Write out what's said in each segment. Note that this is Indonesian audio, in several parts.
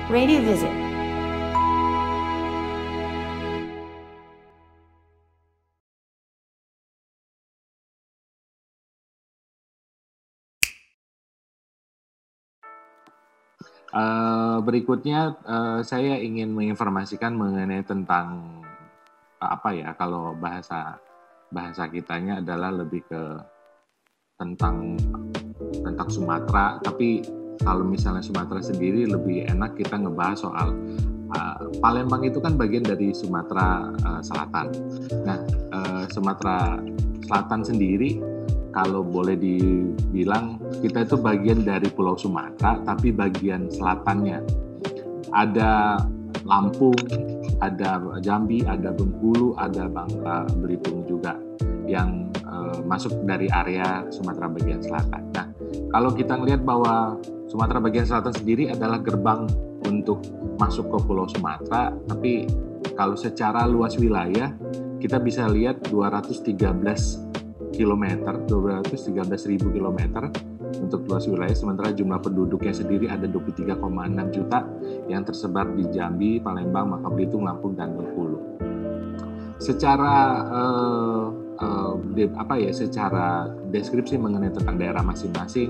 Radio Visit. Berikutnya saya ingin menginformasikan mengenai tentang kalau bahasa kitanya adalah lebih ke tentang Sumatera, tapi kalau misalnya Sumatera sendiri lebih enak kita ngebahas soal Palembang itu kan bagian dari Sumatera Selatan. Nah, Sumatera Selatan sendiri kalau boleh dibilang kita itu bagian dari Pulau Sumatera, tapi bagian selatannya. Ada Lampung, ada Jambi, ada Bengkulu, ada Bangka Belitung juga yang masuk dari area Sumatera bagian selatan. Nah, kalau kita melihat bahwa Sumatera bagian selatan sendiri adalah gerbang untuk masuk ke Pulau Sumatera, tapi kalau secara luas wilayah kita bisa lihat 213.000 kilometer untuk luas wilayah, sementara jumlah penduduknya sendiri ada 23,6 juta yang tersebar di Jambi, Palembang, Bangka Belitung, Lampung, dan Bengkulu. Secara secara deskripsi mengenai tentang daerah masing-masing,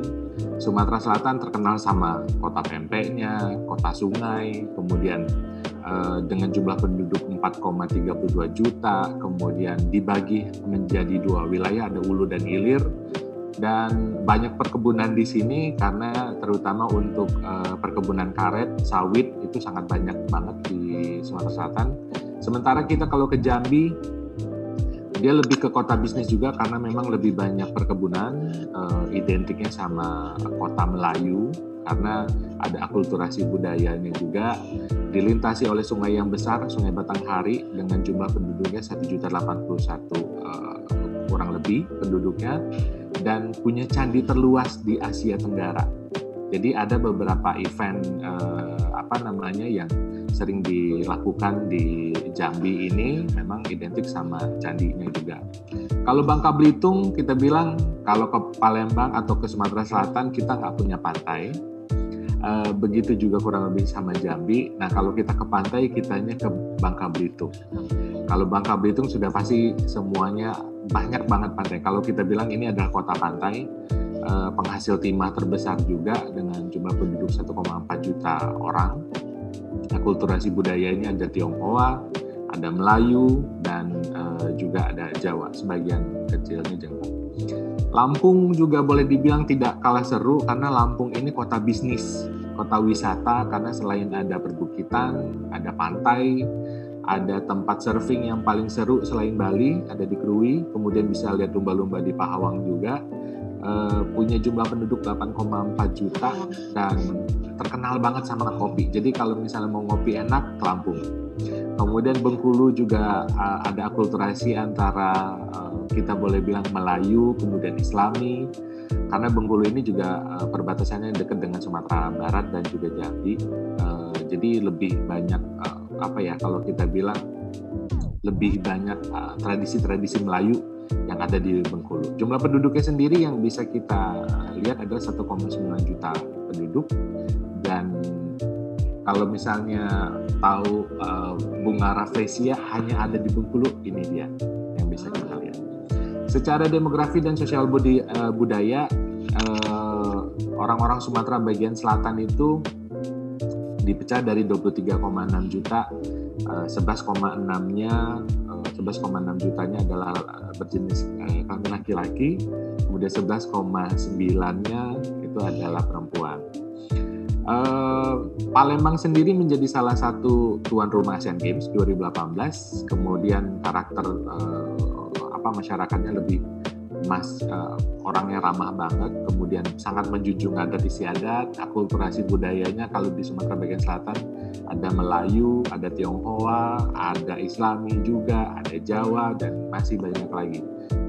Sumatera Selatan terkenal sama kota pempeknya, kota sungai, kemudian dengan jumlah penduduk 4,32 juta, kemudian dibagi menjadi dua wilayah, ada Hulu dan Hilir, dan banyak perkebunan di sini karena terutama untuk perkebunan karet, sawit itu sangat banyak banget di Sumatera Selatan. Sementara kita kalau ke Jambi, dia lebih ke kota bisnis juga karena memang lebih banyak perkebunan, identiknya sama kota Melayu karena ada akulturasi budayanya juga, dilintasi oleh sungai yang besar, Sungai Batanghari dengan jumlah penduduknya 1.081 kurang lebih penduduknya, dan punya candi terluas di Asia Tenggara. Jadi ada beberapa event yang sering dilakukan di Jambi ini memang identik sama candinya juga. Kalau Bangka Belitung kita bilang kalau ke Palembang atau ke Sumatera Selatan kita nggak punya pantai. Begitu juga kurang lebih sama Jambi. Nah kalau kita ke pantai kitanya ke Bangka Belitung. Kalau Bangka Belitung sudah pasti semuanya banyak banget pantai. Kalau kita bilang ini adalah kota pantai, penghasil timah terbesar juga dengan jumlah penduduk 1,4 juta orang. Akulturasi budayanya ada Tionghoa, ada Melayu, dan juga ada Jawa, sebagian kecilnya Jawa. Lampung juga boleh dibilang tidak kalah seru karena Lampung ini kota bisnis, kota wisata karena selain ada perbukitan, ada pantai, ada tempat surfing yang paling seru selain Bali, ada di Krui, kemudian bisa lihat lumba-lumba di Pahawang juga. Punya jumlah penduduk 8,4 juta dan terkenal banget sama kopi. Jadi kalau misalnya mau ngopi enak, ke Lampung. Kemudian Bengkulu juga ada akulturasi antara kita boleh bilang Melayu, kemudian Islami. Karena Bengkulu ini juga perbatasannya dekat dengan Sumatera Barat dan juga Jambi. Jadi lebih banyak kalau kita bilang lebih banyak tradisi-tradisi Melayu yang ada di Bengkulu. Jumlah penduduknya sendiri yang bisa kita lihat adalah 1,9 juta penduduk, dan kalau misalnya tahu bunga rafflesia hanya ada di Bengkulu, ini dia yang bisa kita lihat. Secara demografi dan sosial budaya, orang-orang Sumatera bagian selatan itu dipecah dari 23,6 juta, 11,6 jutanya adalah berjenis kelamin laki-laki, kemudian 11,9-nya itu adalah perempuan. Palembang sendiri menjadi salah satu tuan rumah Asian Games 2018, kemudian karakter masyarakatnya lebih orangnya ramah banget, kemudian sangat menjunjung adat istiadat, akulturasi budayanya. Kalau di Sumatera bagian selatan ada Melayu, ada Tionghoa, ada Islami juga, ada Jawa, dan masih banyak lagi.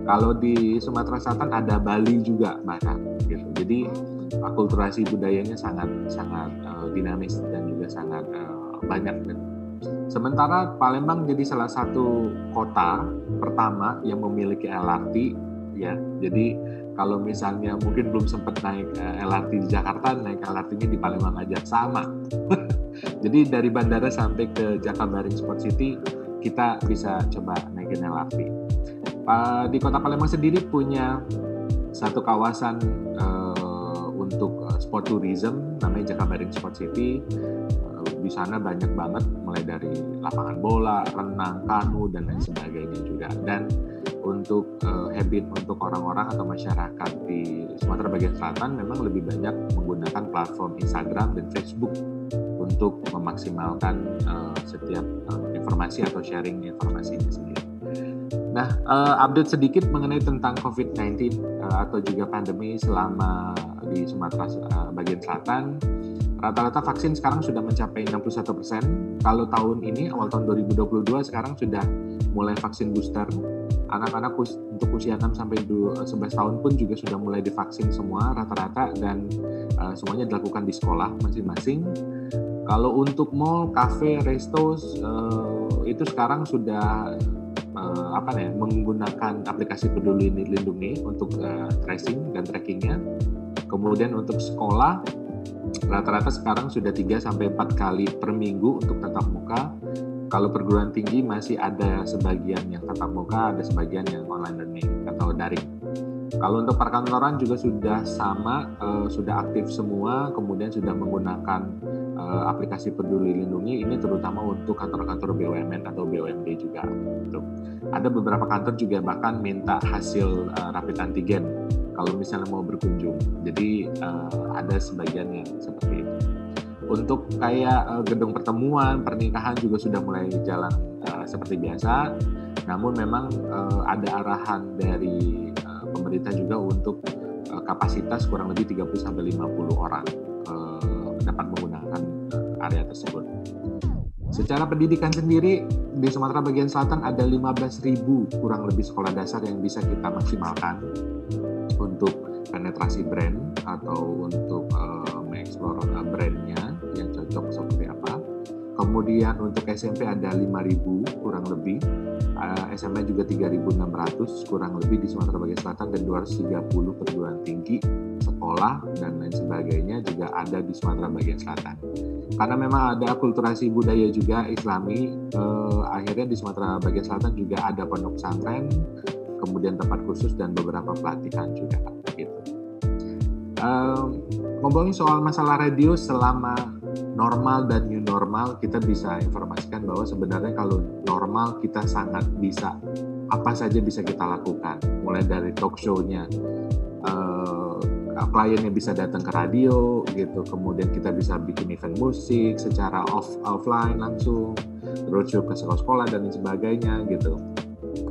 Kalau di Sumatera Selatan ada Bali juga bahkan gitu. Jadi akulturasi budayanya sangat dinamis dan juga sangat banyak. Sementara Palembang jadi salah satu kota pertama yang memiliki LRT. Ya, jadi kalau misalnya mungkin belum sempat naik LRT di Jakarta, naik LRT-nya di Palembang aja sama. Jadi dari bandara sampai ke Jakabaring Sport City kita bisa coba naikin LRT. Di Kota Palembang sendiri punya satu kawasan untuk sport tourism namanya Jakabaring Sport City. Di sana banyak banget, mulai dari lapangan bola, renang, kanu, dan lain sebagainya juga. Dan untuk habit untuk orang-orang atau masyarakat di Sumatera bagian selatan memang lebih banyak menggunakan platform Instagram dan Facebook untuk memaksimalkan setiap informasi atau sharing informasinya sendiri. Nah, update sedikit mengenai tentang COVID-19 atau juga pandemi selama di Sumatera bagian selatan. Rata-rata vaksin sekarang sudah mencapai 61%. Kalau tahun ini, awal tahun 2022, sekarang sudah mulai vaksin booster. Anak-anak untuk usia 6-11 tahun pun juga sudah mulai divaksin semua rata-rata, dan semuanya dilakukan di sekolah masing-masing. Kalau untuk mall, kafe, resto, itu sekarang sudah menggunakan aplikasi Peduli Lindungi untuk tracing dan trackingnya. Kemudian untuk sekolah, rata-rata sekarang sudah 3-4 kali per minggu untuk tatap muka. Kalau perguruan tinggi masih ada sebagian yang tatap muka, ada sebagian yang online learning atau daring. Kalau untuk perkantoran juga sudah sama, sudah aktif semua, kemudian sudah menggunakan aplikasi Peduli Lindungi, ini terutama untuk kantor-kantor BUMN atau BUMD juga. Ada beberapa kantor juga bahkan minta hasil rapid antigen kalau misalnya mau berkunjung. Jadi ada sebagian yang seperti itu. Untuk kayak gedung pertemuan, pernikahan juga sudah mulai jalan seperti biasa. Namun memang ada arahan dari pemerintah juga untuk kapasitas kurang lebih 30-50 orang dapat menggunakan area tersebut. Secara pendidikan sendiri, di Sumatera bagian selatan ada 15.000 kurang lebih sekolah dasar yang bisa kita maksimalkan untuk penetrasi brand atau untuk mengeksplor brandnya yang cocok seperti apa. Kemudian untuk SMP ada 5.000 kurang lebih, SMA juga 3.600 kurang lebih di Sumatera bagian selatan, dan 230 perguruan tinggi, sekolah, dan lain sebagainya juga ada di Sumatera bagian selatan. Karena memang ada akulturasi budaya juga Islami, akhirnya di Sumatera bagian selatan juga ada pondok pesantren, kemudian tempat khusus dan beberapa pelatihan juga gitu. Ngomongin soal masalah radio selama normal dan new normal, kita bisa informasikan bahwa sebenarnya kalau normal kita sangat bisa, apa saja bisa kita lakukan, mulai dari talk show-nya, kliennya bisa datang ke radio gitu, kemudian kita bisa bikin event musik secara offline langsung, roadshow ke sekolah-sekolah dan sebagainya gitu.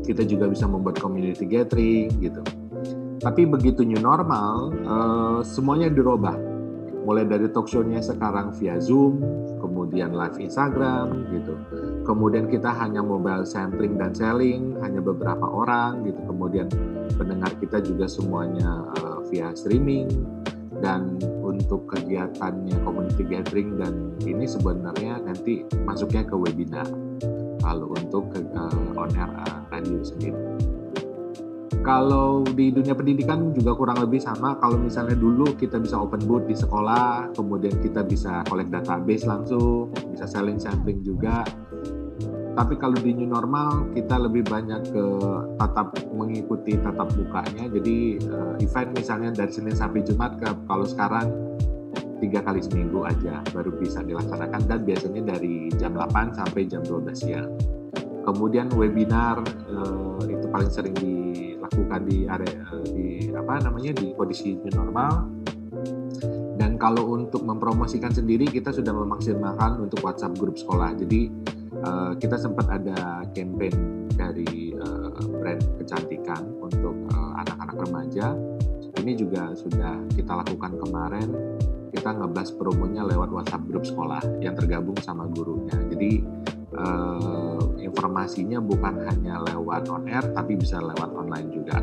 Kita juga bisa membuat community gathering gitu. Tapi begitu new normal, semuanya dirubah. Mulai dari talk show-nya sekarang via Zoom, kemudian live Instagram gitu. Kemudian kita hanya mobile sampling dan selling, hanya beberapa orang gitu. Kemudian pendengar kita juga semuanya via streaming. Dan untuk kegiatannya community gathering dan ini sebenarnya nanti masuknya ke webinar. Kalau untuk on air radio sendiri. Kalau di dunia pendidikan juga kurang lebih sama. Kalau misalnya dulu kita bisa open booth di sekolah, kemudian kita bisa collect database langsung, bisa selling sampling juga. Tapi kalau di new normal kita lebih banyak ke mengikuti tatap mukanya. Jadi event misalnya dari Senin sampai Jumat, kalau sekarang 3 kali seminggu aja baru bisa dilaksanakan, dan biasanya dari jam 8 sampai jam 12 siang. Kemudian webinar itu paling sering dilakukan di area di kondisi new normal. Dan kalau untuk mempromosikan sendiri kita sudah memaksimalkan untuk WhatsApp grup sekolah. Jadi kita sempat ada campaign dari brand kecantikan untuk anak-anak remaja. Ini juga sudah kita lakukan kemarin. Kita ngebahas promonya lewat WhatsApp grup sekolah yang tergabung sama gurunya. Jadi informasinya bukan hanya lewat on air, tapi bisa lewat online juga.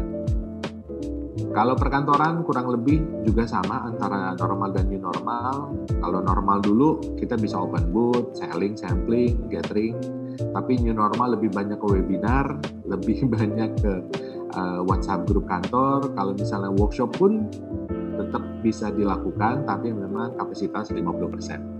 Kalau perkantoran kurang lebih juga sama antara normal dan new normal. Kalau normal dulu kita bisa open booth, selling, sampling, gathering. Tapi new normal lebih banyak ke webinar, lebih banyak ke WhatsApp grup kantor. Kalau misalnya workshop pun tetap bisa dilakukan, tapi memang kapasitas 50%.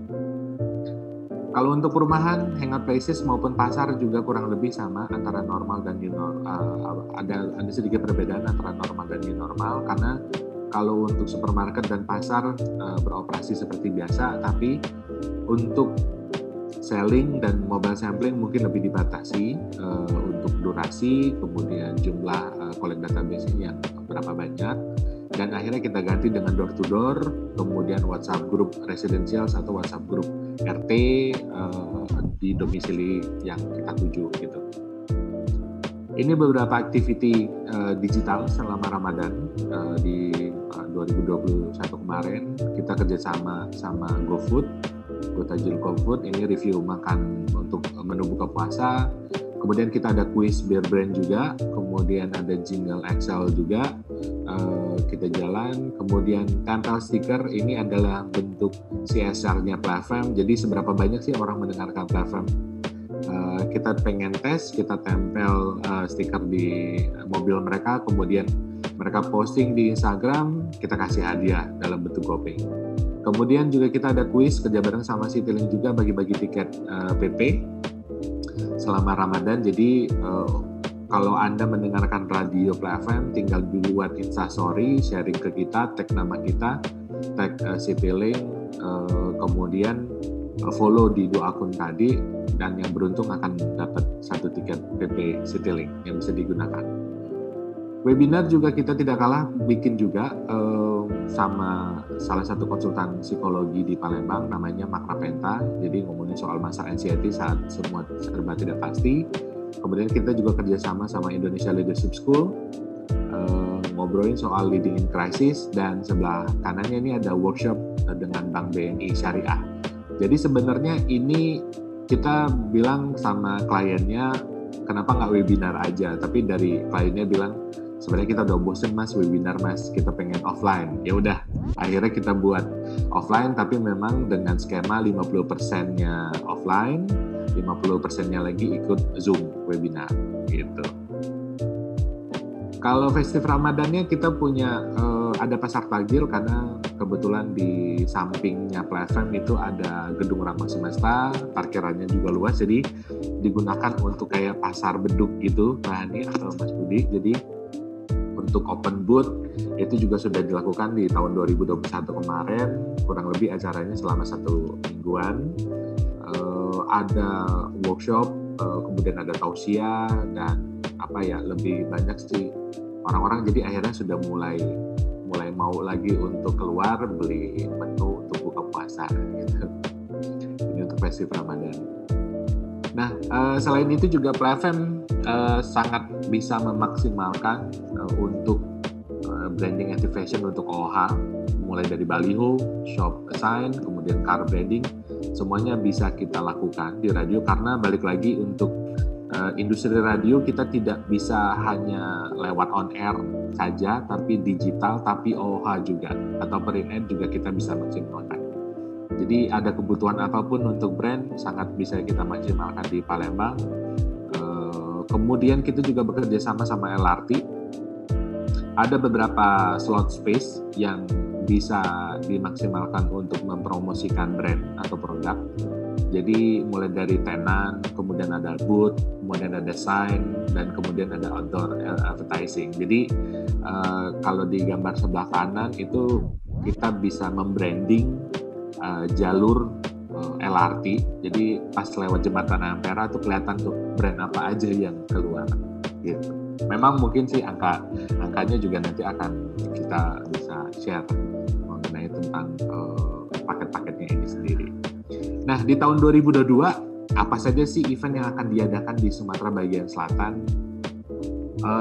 Kalau untuk perumahan, Hangout Places maupun pasar juga kurang lebih sama antara normal dan new normal. Ada sedikit perbedaan antara normal dan new normal, karena kalau untuk supermarket dan pasar beroperasi seperti biasa, tapi untuk selling dan mobile sampling mungkin lebih dibatasi untuk durasi, kemudian jumlah collect database-nya yang berapa banyak, dan akhirnya kita ganti dengan door to door, kemudian WhatsApp group residential atau WhatsApp group RT di domisili yang kita tuju gitu. Ini beberapa activity digital selama Ramadan di 2021 kemarin. Kita kerjasama sama GoFood, GoTajil GoFood. Ini review makan untuk menu buka puasa. Kemudian kita ada quiz beer brand juga. Kemudian ada jingle Excel juga. Kita jalan. Kemudian tempel stiker. Ini adalah bentuk CSR-nya platform. Jadi seberapa banyak sih orang mendengarkan platform? Kita pengen tes, kita tempel stiker di mobil mereka, kemudian mereka posting di Instagram, kita kasih hadiah dalam bentuk GoPay. Kemudian juga kita ada kuis, kerja bareng sama Citylink juga, bagi-bagi tiket PP selama Ramadan. Jadi kalau Anda mendengarkan radio platform, tinggal duluan Instastory, sharing ke kita, tag nama kita, tag Citylink, kemudian follow di 2 akun tadi, dan yang beruntung akan dapat 1 tiket PP Citylink yang bisa digunakan. Webinar juga kita tidak kalah bikin juga sama salah satu konsultan psikologi di Palembang, namanya Mak Rapenta. Jadi ngomongin soal masa anxiety saat semua serba tidak pasti. Kemudian kita juga kerjasama sama Indonesia Leadership School, ngobrolin soal leading in crisis, dan sebelah kanannya ini ada workshop dengan Bank BNI Syariah. Jadi sebenarnya ini kita bilang sama kliennya, kenapa nggak webinar aja? Tapi dari kliennya bilang, sebenarnya kita udah bosen mas webinar mas, kita pengen offline. Ya udah, akhirnya kita buat offline, tapi memang dengan skema 50%-nya offline, 50%-nya lagi ikut Zoom webinar gitu. Kalau festif Ramadannya kita punya ada pasar takjil, karena kebetulan di sampingnya platform itu ada gedung Ramah Semesta, parkirannya juga luas, jadi digunakan untuk kayak pasar beduk gitu, Rahani atau Mas Budi. Jadi untuk open booth itu juga sudah dilakukan di tahun 2021 kemarin, kurang lebih acaranya selama 1 mingguan. Ada workshop, kemudian ada tausiah, dan lebih banyak sih orang-orang, jadi akhirnya sudah mulai mau lagi untuk keluar beli menu untuk buka puasa gitu. Ini untuk festif Ramadan. Nah, selain itu juga platform sangat bisa memaksimalkan untuk branding activation untuk OOH, mulai dari baliho, shop sign, kemudian car branding, semuanya bisa kita lakukan di radio, karena balik lagi untuk industri radio kita tidak bisa hanya lewat on air saja, tapi digital, tapi OOH juga, atau print ad juga kita bisa maksimalkan. Jadi ada kebutuhan apapun untuk brand sangat bisa kita maksimalkan di Palembang. Kemudian kita juga bekerja sama LRT. Ada beberapa slot space yang bisa dimaksimalkan untuk mempromosikan brand atau produk. Jadi mulai dari tenan, kemudian ada booth, kemudian ada sign, dan kemudian ada outdoor advertising. Jadi kalau di gambar sebelah kanan itu kita bisa membranding jalur LRT. Jadi pas lewat jembatan Ampera tuh kelihatan tuh brand apa aja yang keluar gitu. Memang mungkin sih angkanya juga nanti akan kita bisa share mengenai tentang paket-paketnya ini sendiri. Nah, di tahun 2022 apa saja sih event yang akan diadakan di Sumatera bagian selatan?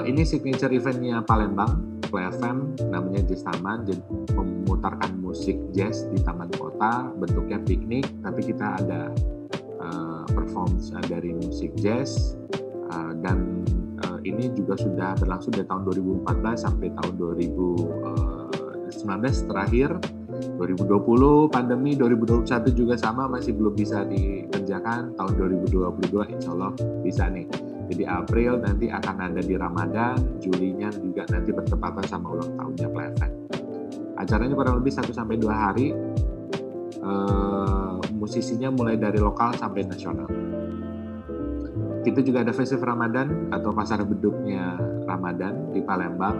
Ini signature eventnya Palembang, PlayFM, namanya Jazz Taman, jadi memutarkan musik jazz di taman kota, bentuknya piknik, tapi kita ada performance dari musik jazz, dan ini juga sudah berlangsung dari tahun 2014 sampai tahun 2019 terakhir. 2020 pandemi, 2021 juga sama, masih belum bisa dikerjakan. Tahun 2022 insya Allah bisa nih. Jadi April nanti akan ada di Ramadan, Julinya juga nanti bertepatan sama ulang tahunnya PlayFM. Acaranya kurang lebih 1-2 hari. musisinya mulai dari lokal sampai nasional. Kita juga ada festival Ramadan atau pasar beduknya Ramadan di Palembang.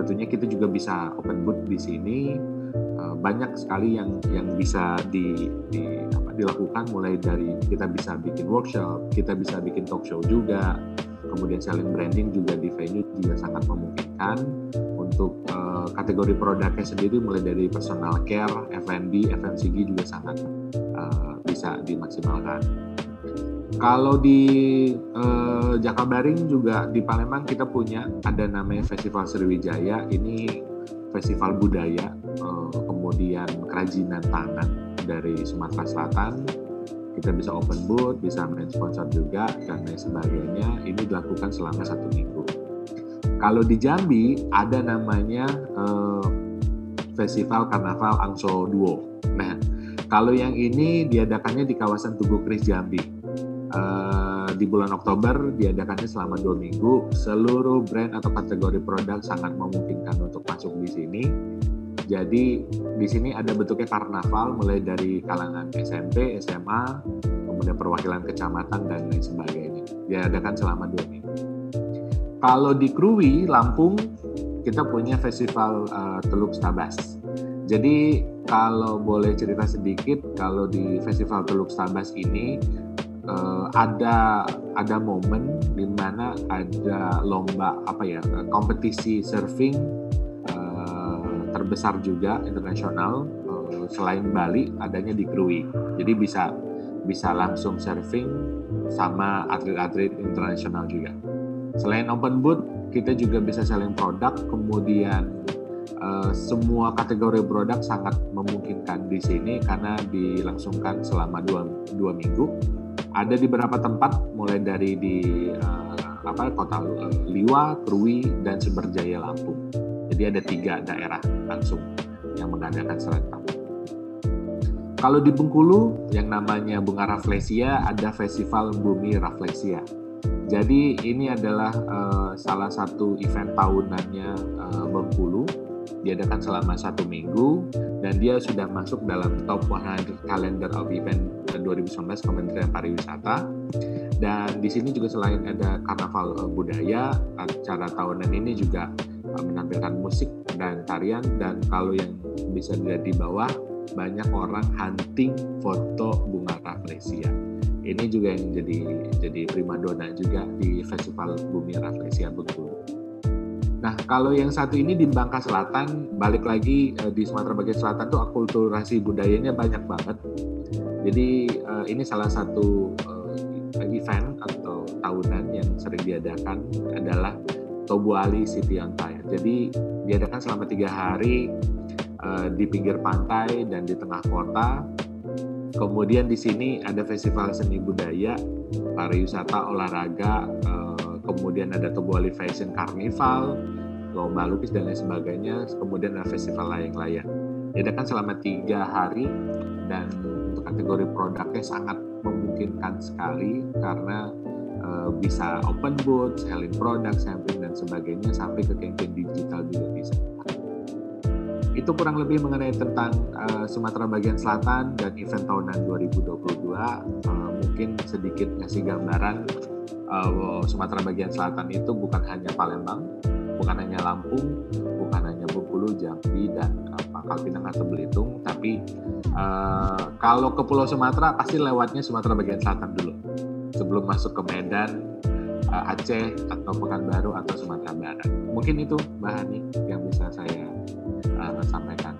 Tentunya kita juga bisa open booth di sini. Banyak sekali yang bisa dilakukan, mulai dari kita bisa bikin workshop, kita bisa bikin talk show juga, kemudian selling branding juga di venue juga sangat memungkinkan. Untuk kategori produknya sendiri mulai dari personal care, F&B, FMCG juga sangat bisa dimaksimalkan. Kalau di Jakabaring juga di Palembang kita punya ada namanya Festival Sriwijaya. Ini festival budaya, kemudian kerajinan tangan dari Sumatera Selatan. Kita bisa open booth, bisa main sponsor juga, dan lain sebagainya. Ini dilakukan selama 1 minggu. Kalau di Jambi ada namanya Festival Karnaval Angso Duo. Nah, kalau yang ini diadakannya di kawasan Tugu Kris Jambi. Di bulan Oktober diadakannya selama 2 minggu. Seluruh brand atau kategori produk sangat memungkinkan untuk masuk di sini. Jadi di sini ada bentuknya karnaval mulai dari kalangan SMP, SMA, kemudian perwakilan kecamatan dan lain sebagainya. Diadakan selama 2 minggu. Kalau di Krui, Lampung, kita punya festival Teluk Stabas. Jadi kalau boleh cerita sedikit, kalau di festival Teluk Stabas ini ada momen di mana ada lomba kompetisi surfing terbesar juga internasional, selain Bali adanya di Krui. Jadi bisa langsung surfing sama atlet-atlet internasional juga. Selain open booth, kita juga bisa selling produk, kemudian semua kategori produk sangat memungkinkan di sini karena dilangsungkan selama 2 minggu. Ada di beberapa tempat, mulai dari di kota Liwa, Krui, dan Sumberjaya, Lampung. Jadi ada 3 daerah langsung yang mengadakan serentak. Kalau di Bengkulu, yang namanya Bunga Rafflesia, ada Festival Bumi Rafflesia. Jadi ini adalah salah satu event tahunannya Bengkulu. Diadakan selama 1 minggu dan dia sudah masuk dalam top 100 Calendar of Event 2019 Kementerian Pariwisata. Dan di sini juga selain ada karnaval budaya, acara tahunan ini juga menampilkan musik dan tarian, dan kalau yang bisa dilihat di bawah banyak orang hunting foto bunga rafflesia. Ini juga yang jadi primadona juga di Festival Bumi Rafflesia Bengkulu. Nah, kalau yang satu ini di Bangka Selatan, balik lagi di Sumatera bagian selatan tuh akulturasi budayanya banyak banget. Jadi ini salah satu event atau tahunan yang sering diadakan adalah Tobu Ali City on Fire. Jadi diadakan selama 3 hari di pinggir pantai dan di tengah kota. Kemudian di sini ada festival seni budaya, pariwisata, olahraga, kemudian ada Tobu Ali Fashion Carnival, lomba lukis dan lain sebagainya, kemudian ada festival layang-layang. Diadakan selama 3 hari dan untuk kategori produknya sangat memungkinkan sekali karena bisa open booth, selling produk, sampling dan sebagainya, sampai ke campaign digital juga bisa. Itu kurang lebih mengenai tentang Sumatera bagian selatan dan event tahunan 2022. Mungkin sedikit ngasih gambaran Sumatera bagian selatan itu bukan hanya Palembang, bukan hanya Lampung, bukan hanya Bengkulu, Jambi, dan Pangkal Pinang atau Belitung, tapi kalau ke Pulau Sumatera pasti lewatnya Sumatera bagian selatan dulu sebelum masuk ke Medan, Aceh atau Pekanbaru atau Sumatera Barat. Mungkin itu Mbak Hani yang bisa saya sampaikan.